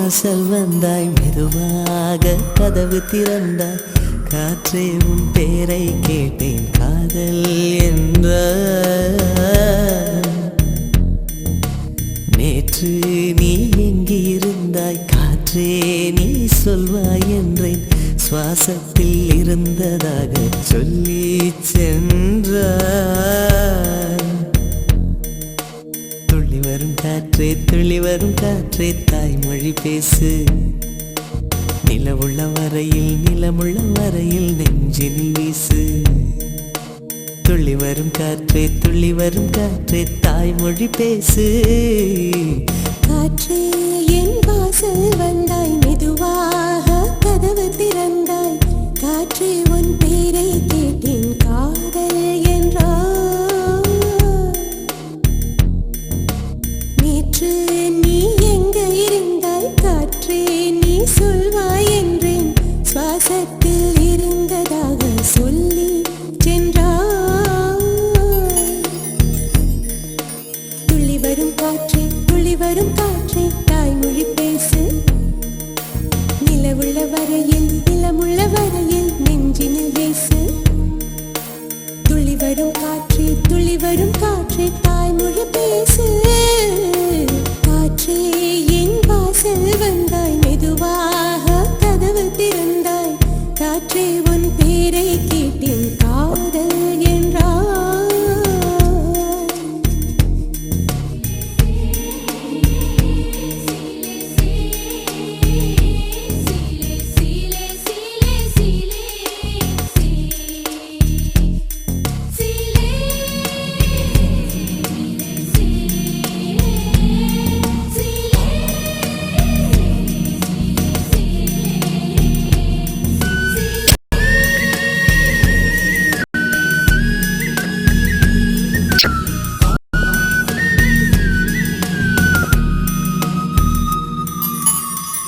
வாசல் வந்தாய், மெதுவாக கதவு திறந்தாய். காற்றே உன் பேரை கேட்டேன், காதல் என்ற. நேற்று நீ எங்கே இருந்தாய், காற்றே நீ சொல்வாய் என்றேன். சுவாசத்தில் இருந்ததாக சொல்லி சென்றாய். துள்ளி வரும் காற்றே, துள்ளி வரும் காற்றே, தாய்மொழி பேசு. நிலவுள்ள வரையில், நிலமுள்ள வரையில் நெஞ்சினில் வீசு. துள்ளி வரும் காற்றே, துள்ளி வரும் காற்றே, தாய்மொழி பேசு. காற்றே என் வாசல் வந்தாய், மெதுவாக கதவு திறந்தாய். காற்றே உன் பேரை கேட்டேன், காதல் என்றாய். நேற்று நீ எங்க இருந்தாய், காற்றே நீ சொல்வாய் என்றேன். சுவாசத்தில் இருந்ததாக சொல்லி சென்றாய். துள்ளி வரும் காற்றே, துள்ளி வரும் காற்றே, தாய்மொழி பேசு. நிலவுள்ள வரையில், நிலமுள்ள வரையில் நெஞ்சினில் வீசு. துள்ளி வரும் காற்றே, துள்ளி வரும் காற்றே, தாய்மொழி பேசு. காற்றே என் வாசல் வந்தாய், மெதுவாக கதவு திறந்தாய். காற்றே உன் பேரை கேட்டேன், காதல் என்றாய்.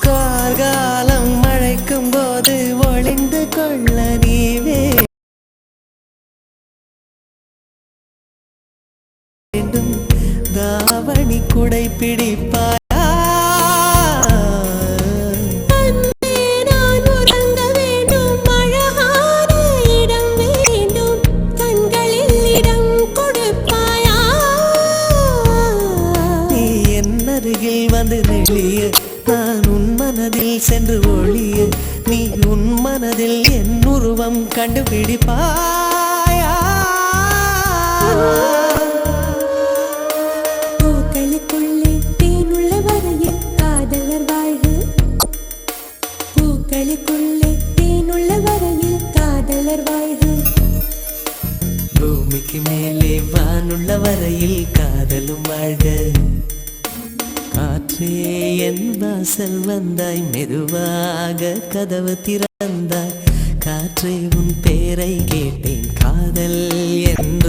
கார்காலம் மழைக்கும் போது ஒளிந்து கொள்ள நீவே வேண்டும். தாவணி குடை பிடிப்பாய். வந்து நெளிய நான் உன் மனதில் சென்று ஒளிய. நீ உன் மனதில் என் உருவம் கண்டுபிடிப்பாயா. பூக்களுக்குள்ளே தேனுள்ள வரையில் காதலர் வாழ்க. பூக்களுக்குள்ளே தேனுள்ள வரையில் காதலர் வாழ்க. பூமிக்கு மேலே வானுள்ள வரையில் காதலும் வாழ்க. காற்றே என் வாசல் வந்தாய், மெதுவாக கதவு திறந்தாய். காற்றே உன் பேரை கேட்டேன், காதல் என்ற.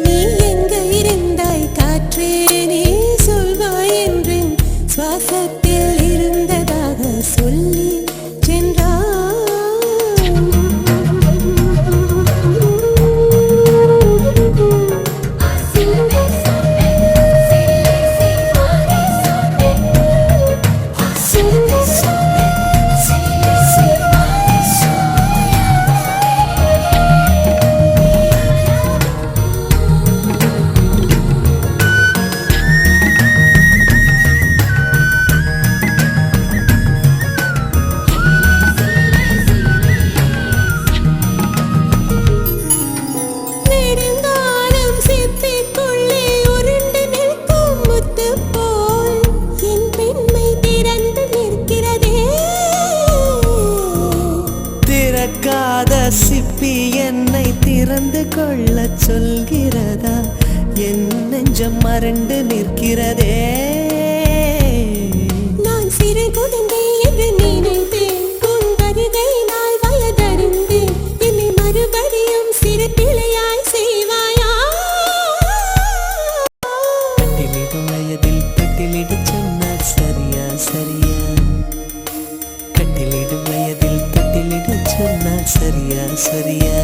நீ எங்க இருந்தாய், காற்றே நீ சொல்வாய் என்றேன். சுவாசத்தில் இருந்ததாக சொல்லி சென்றாய். சிப்பி என்னை திறந்து கொள்ள சொல்கிறதா, என் நெஞ்சம் மறண்டு நிற்கிறதே. நான் சிறு குழந்தை என்று நினைத்தேன், உன் வருகையினால் வயதறிந்தேன். என்னை மறுபடியும் சிறு பிள்ளையாய் செய்வாயா. கட்டிலிடும் வயதில் தொட்டிலிட சொன்னால் சரியா சரியா. கட்டிலிடும் வயதில் தொட்டிலிட சொன்னால் சரியா சரியா.